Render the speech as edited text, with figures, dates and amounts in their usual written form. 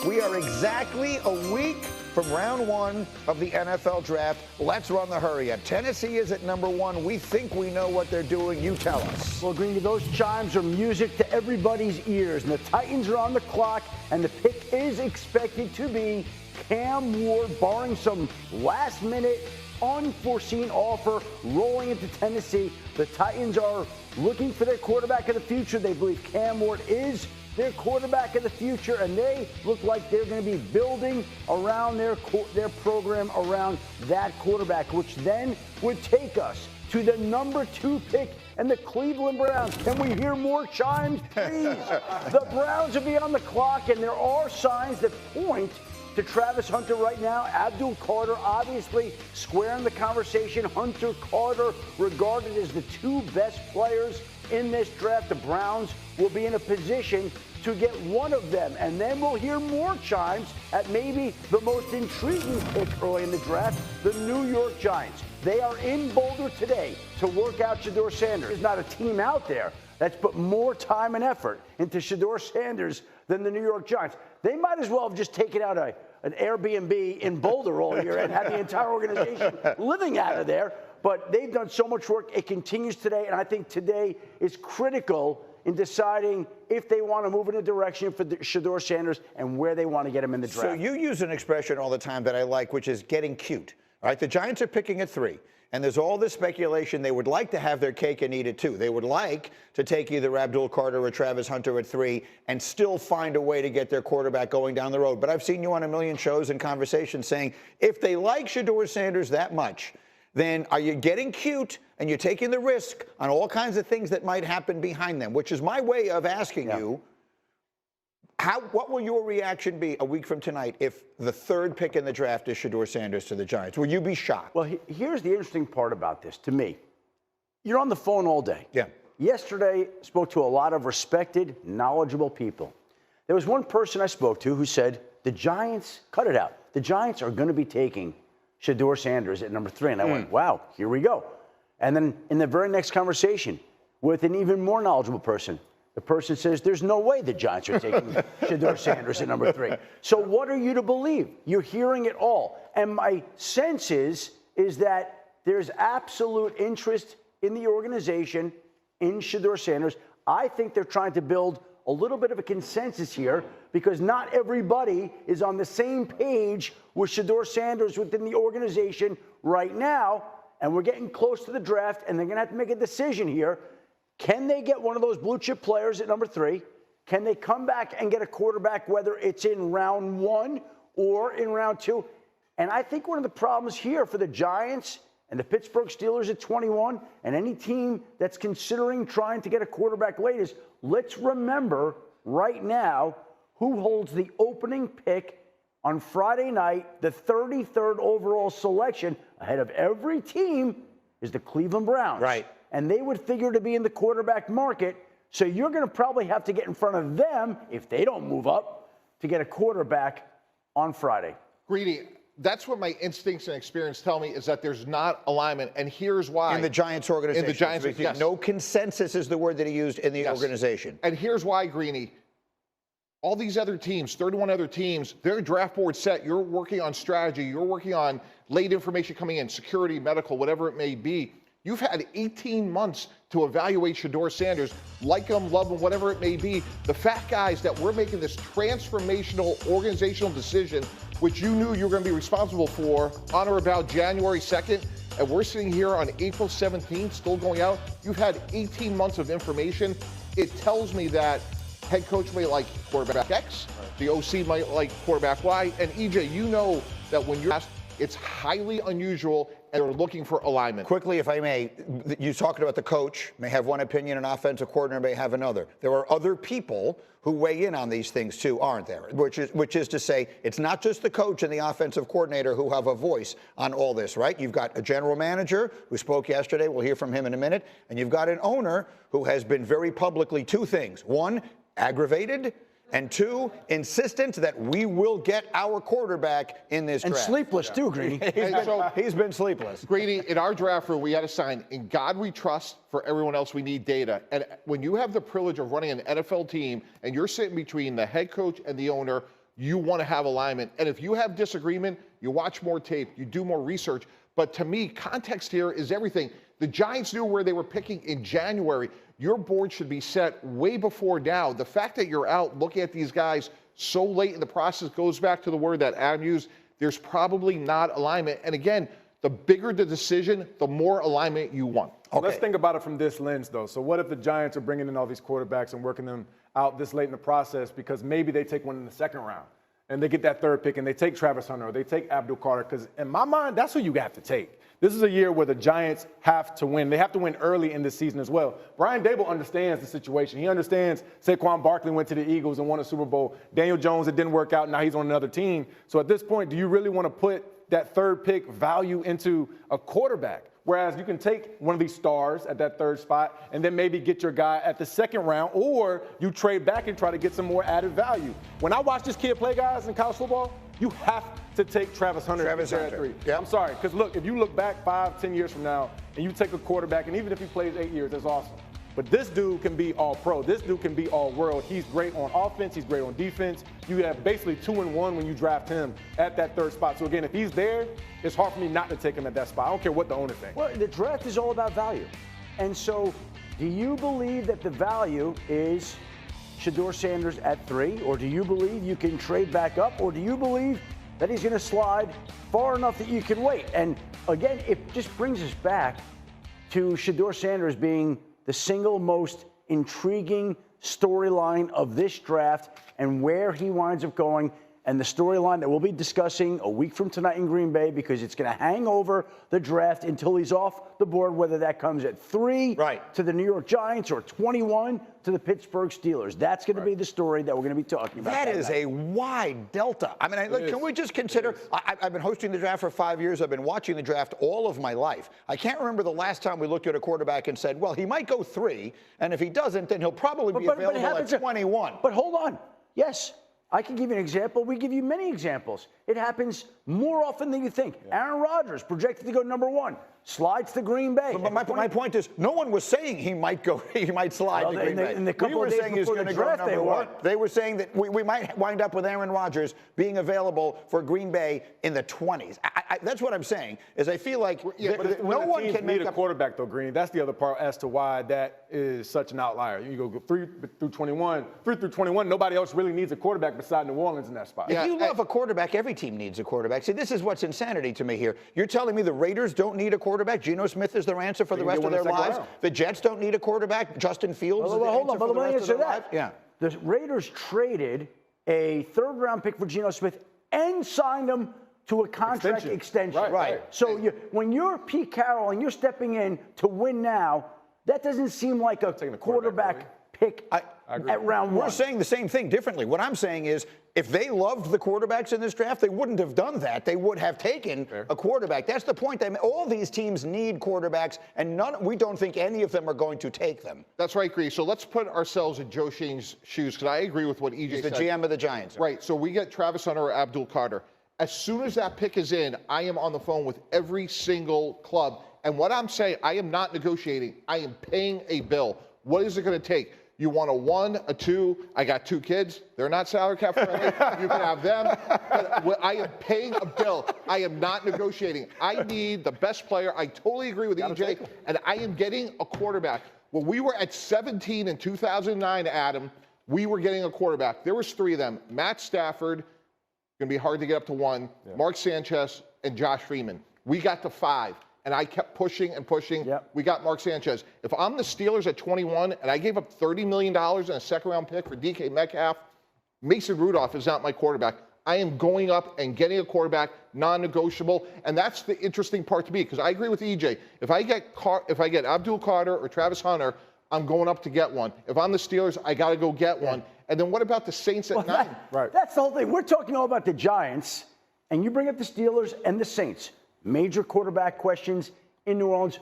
We are exactly a week from round one of the NFL draft. Let's run the hurry up. Tennessee is at number one. We think we know what they're doing. You tell us. Well, Greeny, those chimes are music to everybody's ears. And the Titans are on the clock, and the pick is expected to be Cam Ward, barring some last-minute, unforeseen offer rolling into Tennessee. The Titans are looking for their quarterback of the future. They believe Cam Ward is their quarterback of the future, and they look like they're going to be building around their program around that quarterback, which then would take us to the number 2 pick and the Cleveland Browns. Can we hear more chimes, please? The Browns will be on the clock, and there are signs that point to Travis Hunter right now. Abdul Carter obviously squaring the conversation. Hunter, Carter regarded as the 2 best players in this draft. The Browns will be in a position to get one of them, and then we'll hear more chimes at maybe the most intriguing pick early in the draft, the New York Giants. They are in Boulder today to work out Shedeur Sanders. There's not a team out there that's put more time and effort into Shedeur Sanders than the New York Giants. They might as well have just taken out an Airbnb in Boulder all year and had the entire organization living out of there. But they've done so much work. It continues today, and I think today is critical in deciding if they want to move in a direction for Shedeur Sanders and where they want to get him in the draft. So you use an expression all the time that I like, which is getting cute. All right, the Giants are picking at 3. And there's all this speculation they would like to have their cake and eat it too. They would like to take either Abdul Carter or Travis Hunter at 3 and still find a way to get their quarterback going down the road. But I've seen you on a million shows and conversations saying if they like Shedeur Sanders that much, then are you getting cute and you're taking the risk on all kinds of things that might happen behind them, which is my way of asking you, what will your reaction be a week from tonight if the 3rd pick in the draft is Shedeur Sanders to the Giants? Will you be shocked? Well, here's the interesting part about this to me. You're on the phone all day. Yeah. Yesterday, spoke to a lot of respected, knowledgeable people. There was one person I spoke to who said, the Giants, cut it out, the Giants are going to be taking Shedeur Sanders at number 3. And I went, wow, here we go. And then in the very next conversation with an even more knowledgeable person, the person says, there's no way the Giants are taking Shedeur Sanders at number 3. So what are you to believe? You're hearing it all. And my sense is that there's absolute interest in the organization in Shedeur Sanders. I think they're trying to build a little bit of a consensus here because not everybody is on the same page with Shedeur Sanders within the organization right now. And we're getting close to the draft, and they're going to have to make a decision here. Can they get one of those blue chip players at number 3? Can they come back and get a quarterback, whether it's in round 1 or in round 2? And I think one of the problems here for the Giants and the Pittsburgh Steelers at 21 and any team that's considering trying to get a quarterback late is let's remember right now who holds the opening pick on Friday night. The 33rd overall selection ahead of every team is the Cleveland Browns. Right. And they would figure to be in the quarterback market. So you're going to probably have to get in front of them, if they don't move up, to get a quarterback on Friday. Greedy, that's what my instincts and experience tell me is that there's not alignment. And here's why. In the Giants organization. In the Giants, yes. No consensus is the word that he used in the organization. And here's why, Greeny. All these other teams, 31 other teams, their draft board set. You're working on strategy. You're working on late information coming in, security, medical, whatever it may be. You've had 18 months to evaluate Shedeur Sanders, like him, love him, whatever it may be. The fact, guys, that we're making this transformational organizational decision, which you knew you were going to be responsible for on or about January 2nd, and we're sitting here on April 17th, still going out. You've had 18 months of information. It tells me that head coach may like quarterback X, the OC might like quarterback Y, and EJ, you know that when you're asked, it's highly unusual, and they're looking for alignment. Quickly, if I may, you talked about the coach may have one opinion, an offensive coordinator may have another. There are other people who weigh in on these things too, aren't there? Which is to say, it's not just the coach and the offensive coordinator who have a voice on all this, right? You've got a general manager who spoke yesterday. We'll hear from him in a minute. And you've got an owner who has been very publicly 2 things. 1, aggravated, and 2, insistent that we will get our quarterback in this draft. And sleepless too, Greeny. He's been sleepless. Greeny, in our draft room, we had a sign, "In God we trust, for everyone else we need data." And when you have the privilege of running an NFL team and you're sitting between the head coach and the owner, you want to have alignment. And if you have disagreement, you watch more tape, you do more research. But to me, context here is everything. The Giants knew where they were picking in January. Your board should be set way before now. The fact that you're out looking at these guys so late in the process goes back to the word that Adam used. There's probably not alignment. And again, the bigger the decision, the more alignment you want. Okay. Let's think about it from this lens, though. So what if the Giants are bringing in all these quarterbacks and working them out this late in the process because maybe they take one in the second round and they get that third pick and they take Travis Hunter or they take Abdul Carter? Because in my mind, that's who you have to take. This is a year where the Giants have to win. They have to win early in this season as well. Brian Dable understands the situation. He understands Saquon Barkley went to the Eagles and won a Super Bowl. Daniel Jones, it didn't work out. Now he's on another team. So at this point, do you really want to put that third pick value into a quarterback? Whereas you can take one of these stars at that third spot and then maybe get your guy at the second round, or you trade back and try to get some more added value. When I watch this kid play, guys, in college football, you have to take Travis Hunter at 3. Yep. I'm sorry, because look, if you look back 5-10 years from now and you take a quarterback, and even if he plays 8 years, that's awesome. But this dude can be all pro. This dude can be all world. He's great on offense. He's great on defense. You have basically 2-1 when you draft him at that third spot. So again, if he's there, it's hard for me not to take him at that spot. I don't care what the owner thinks. Well, the draft is all about value. And so do you believe that the value is Shedeur Sanders at 3, or do you believe you can trade back up, or do you believe that he's going to slide far enough that you can wait? And again, it just brings us back to Shedeur Sanders being the single most intriguing storyline of this draft and where he winds up going, and the storyline that we'll be discussing a week from tonight in Green Bay, because it's going to hang over the draft until he's off the board, whether that comes at 3 to the New York Giants or 21 to the Pittsburgh Steelers. That's going to be the story that we're going to be talking about. That is a wide delta. I mean, look, can we just consider, I've been hosting the draft for 5 years. I've been watching the draft all of my life. I can't remember the last time we looked at a quarterback and said, well, he might go 3, and if he doesn't, then he'll probably be available at 21. But hold on. Yes. I can give you an example. We give you many examples. It happens more often than you think. Aaron Rodgers, projected to go number 1, slides to Green Bay. But my point is, no one was saying he might go. He might slide to Green Bay. We were saying he's going to go number 1. They were saying that we might wind up with Aaron Rodgers being available for Green Bay in the 20s. That's what I'm saying. Is I feel like no one can make a quarterback though, Green. That's the other part as to why that is such an outlier. You go 3 through 21. Nobody else really needs a quarterback beside New Orleans in that spot. If you love a quarterback, every team needs a quarterback. See, this is what's insanity to me here. You're telling me the Raiders don't need a quarterback? Geno Smith is their answer for the rest of their lives? The Jets don't need a quarterback? Justin Fields is the answer for the rest of their lives? Yeah. The Raiders traded a third-round pick for Geno Smith and signed him to a contract extension. Right. So when you're Pete Carroll and you're stepping in to win now, that doesn't seem like a quarterback pick at round 1. We're saying the same thing differently. What I'm saying is, if they loved the quarterbacks in this draft, they wouldn't have done that. They would have taken a quarterback. That's the point. All these teams need quarterbacks, and we don't think any of them are going to take them. That's right, Gree. So let's put ourselves in Joe Shane's shoes, because I agree with what EJ said. He's the GM of the Giants. Right. So we get Travis Hunter or Abdul Carter. As soon as that pick is in, I am on the phone with every single club. And what I'm saying, I am not negotiating. I am paying a bill. What is it going to take? You want a 1, a 2? I got 2 kids. They're not salary cap friendly. You can have them. But I am paying a bill. I am not negotiating. I need the best player. I totally agree with EJ. And I am getting a quarterback. When we were at 17 in 2009, Adam, we were getting a quarterback. There was 3 of them. Matt Stafford, going to be hard to get up to 1. Mark Sanchez, and Josh Freeman. We got to 5. And I kept pushing and pushing. We got Mark Sanchez. If I'm the Steelers at 21 and I gave up $30 million in a second-round pick for DK Metcalf, Mason Rudolph is not my quarterback. I am going up and getting a quarterback, non-negotiable, and that's the interesting part to me, because I agree with EJ. If I get Abdul Carter or Travis Hunter, I'm going up to get one. If I'm the Steelers, I got to go get one. And then what about the Saints at 9? That's the whole thing. We're talking all about the Giants, and you bring up the Steelers and the Saints. Major quarterback questions in New Orleans.